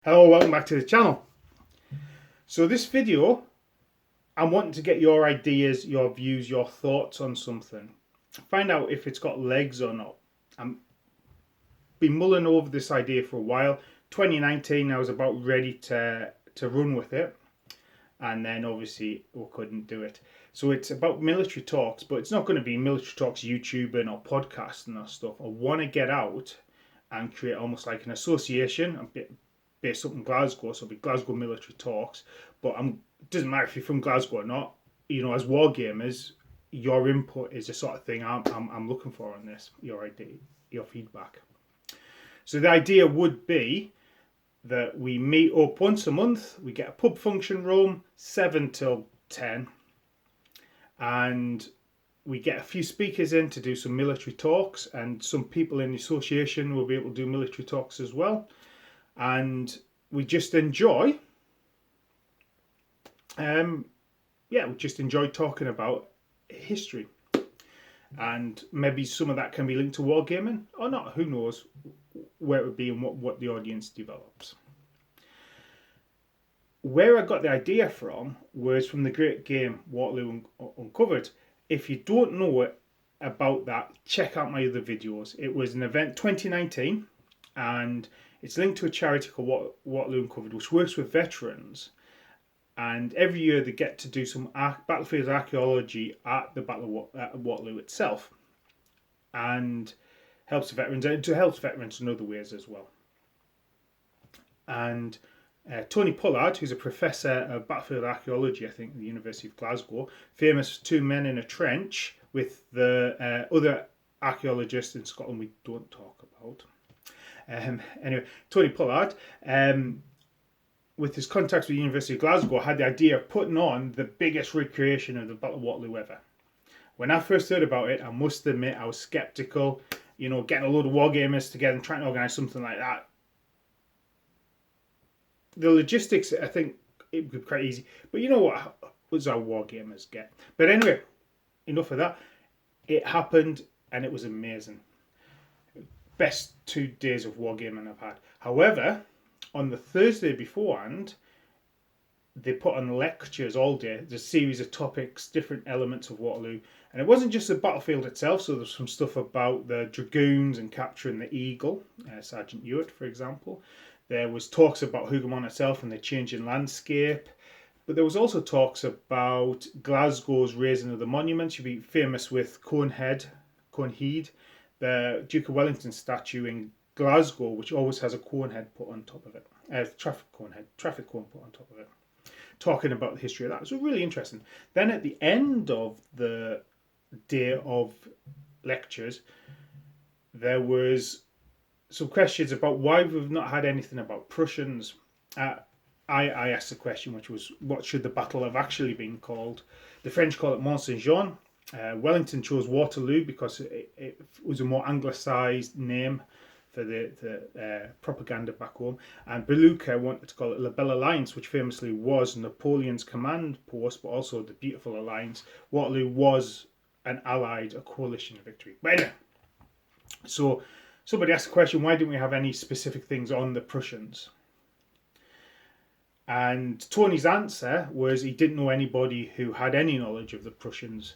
Hello, welcome back to the channel. So this video, I'm wanting to get your ideas, your views, your thoughts on something. Find out if it's got legs or not. I've been mulling over this idea for a while. 2019, I was about ready to run with it. And then obviously we couldn't do it. So it's about military talks, but it's not going to be military talks YouTubing or podcasting or stuff. I want to get out and create almost like an association, based up in Glasgow, so it'll be Glasgow Military Talks. But it doesn't matter if you're from Glasgow or not. You know, as war gamers, your input is the sort of thing I'm looking for on this. Your idea, your feedback. So the idea would be that we meet up once a month. We get a pub function room, 7 till 10, and we get a few speakers in to do some military talks, and some people in the association will be able to do military talks as well. And we just enjoy, we just enjoy talking about history, and maybe some of that can be linked to wargaming or not. Who knows where it would be and what the audience develops. Where I got the idea from was from the great game Waterloo Uncovered. If you don't know about that, check out my other videos. It was an event 2019, and it's linked to a charity called Waterloo Uncovered, which works with veterans. And every year they get to do some battlefield archaeology at the Battle of Waterloo itself, and helps veterans, and it helps veterans in other ways as well. And Tony Pollard, who's a professor of battlefield archaeology, I think, at the University of Glasgow, famous for Two Men in a Trench, with the other archaeologists in Scotland we don't talk about. Anyway, Tony Pollard, with his contacts with the University of Glasgow, had the idea of putting on the biggest recreation of the Battle of Waterloo ever. When I first heard about it, I must admit I was sceptical. You know, getting a load of wargamers together and trying to organise something like that. The logistics, I think, it would be quite easy. But you know what was our wargamers get? But anyway, enough of that. It happened, and it was amazing. Best 2 days of wargaming I've had. However, on the Thursday beforehand, they put on lectures all day. There's a series of topics, different elements of Waterloo. And it wasn't just the battlefield itself, so there's some stuff about the dragoons and capturing the Eagle, Sergeant Hewitt, for example. There was talks about Hougoumont itself and the changing landscape. But there was also talks about Glasgow's raising of the monuments. You'd be famous with Conehead, the Duke of Wellington statue in Glasgow, which always has a cone head put on top of it. Traffic cone put on top of it. Talking about the history of that. It was really interesting. Then at the end of the day of lectures, there was some questions about why we've not had anything about Prussians. I asked a question, which was, what should the battle have actually been called? The French call it Mont Saint-Jean. Wellington chose Waterloo because it was a more anglicised name for the propaganda back home. And Beluga wanted to call it La Belle Alliance, which famously was Napoleon's command post, but also the Beautiful Alliance. Waterloo was an allied, a coalition victory. But anyway, so somebody asked the question, why didn't we have any specific things on the Prussians? And Tony's answer was he didn't know anybody who had any knowledge of the Prussians.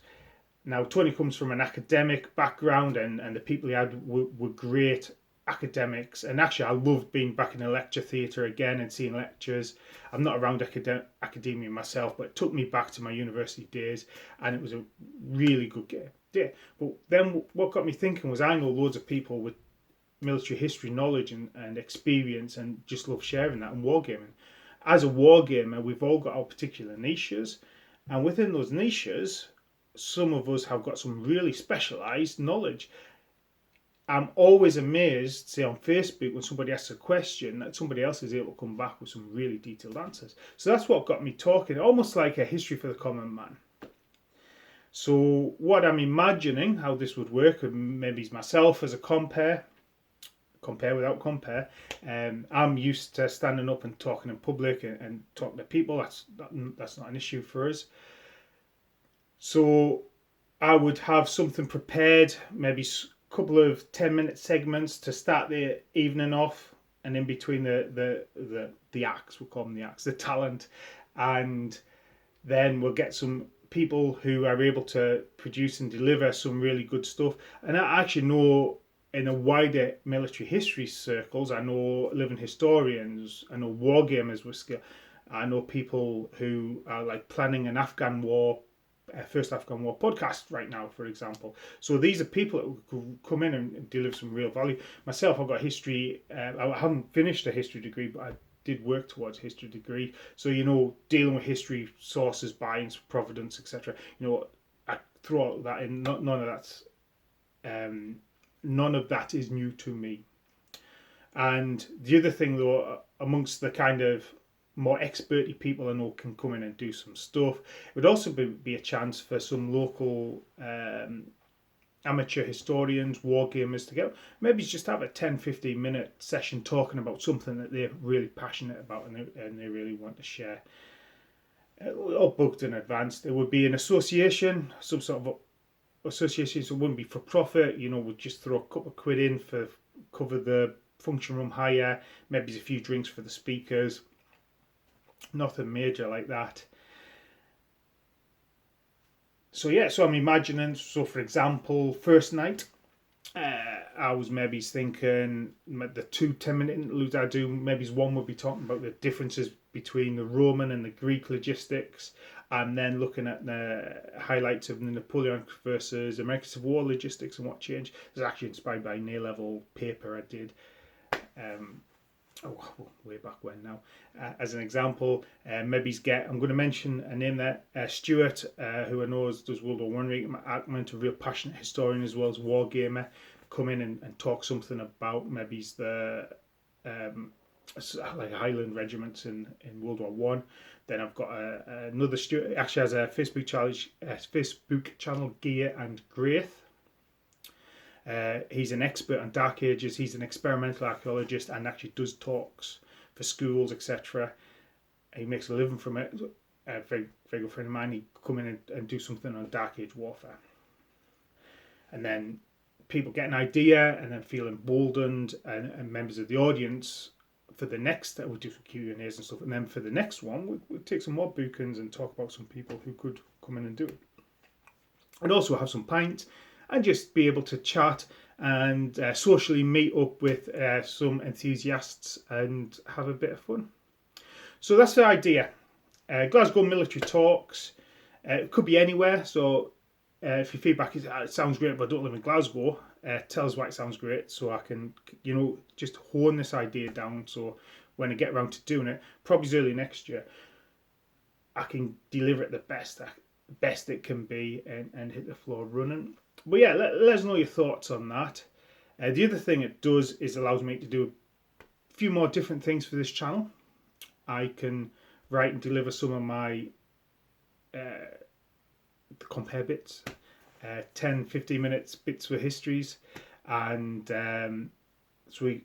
Now, Tony comes from an academic background, and the people he had were great academics. And actually, I loved being back in a lecture theatre again and seeing lectures. I'm not around academia myself, but it took me back to my university days, and it was a really good day. But then what got me thinking was, I know loads of people with military history knowledge and experience, and just love sharing that and wargaming. As a wargamer, we've all got our particular niches, and within those niches, some of us have got some really specialised knowledge. I'm always amazed, say on Facebook, when somebody asks a question, that somebody else is able to come back with some really detailed answers. So that's what got me talking, almost like a history for the common man. So what I'm imagining how this would work, and maybe myself as a compare without compare. I'm used to standing up and talking in public and talking to people. That's not an issue for us. So I would have something prepared, maybe a couple of 10-minute segments to start the evening off, and in between the acts, we'll call them the acts, the talent, and then we'll get some people who are able to produce and deliver some really good stuff. And I actually know in a wider military history circles, I know living historians, I know war gamers with skill, I know people who are like planning an Afghan war, first Afghan war podcast right now, for example. So these are people that could come in and deliver some real value. Myself, I've got history. I haven't finished a history degree, but I did work towards a history degree. So dealing with history sources, buy-ins, providence, etc. I throw that in. None of that is new to me. And the other thing, though, amongst the kind of more experty people I know can come in and do some stuff, it would also be a chance for some local amateur historians, war gamers to get, maybe just have a 10-15 minute session talking about something that they're really passionate about and they really want to share. All booked in advance. There would be an association, some sort of association, so it wouldn't be for profit. We'd just throw a couple of quid in for cover the function room hire, maybe a few drinks for the speakers. Nothing major like that. So I'm imagining, so for example, first night, I was maybe thinking the 2 10-minute interludes I do, maybe one would be talking about the differences between the Roman and the Greek logistics, and then looking at the highlights of the Napoleonic versus American Civil War logistics and what changed. It was actually inspired by an A-level paper I did way back when now. As an example, I'm going to mention a name there, Stuart, who I know does World War One recommend, a real passionate historian as well as war gamer, come in and talk something about maybe the like Highland regiments in World War One. Then I've got another Stuart, actually has a Facebook channel, Gear and Graith. He's an expert on Dark Ages. He's an experimental archaeologist and actually does talks for schools, etc. He makes a living from it. A very, very good friend of mine. He'd come in and do something on Dark Age warfare. And then people get an idea and then feel emboldened, and members of the audience for the next, we'll do some Q&As and stuff. And then for the next one, we'll take some more bookings and talk about some people who could come in and do it. And also have some pints and just be able to chat and socially meet up with some enthusiasts and have a bit of fun. So that's the idea. Glasgow Military Talks. It could be anywhere. So if your feedback is, it sounds great, but I don't live in Glasgow, tell us why it sounds great so I can, just hone this idea down. So when I get around to doing it, probably early next year, I can deliver it the best it can be and hit the floor running. But yeah, let us know your thoughts on that. The other thing it does is allows me to do a few more different things for this channel. I can write and deliver some of my compare bits, 10-15 minutes bits for histories, and so we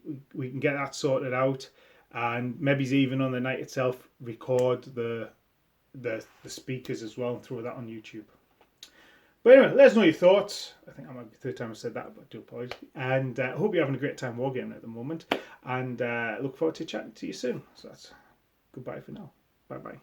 can get that sorted out, and maybe even on the night itself record the speakers as well and throw that on YouTube. But anyway, let us know your thoughts. I think that might be the third time I've said that, but I do apologise. And I hope you're having a great time wargaming at the moment. And look forward to chatting to you soon. So that's goodbye for now. Bye-bye.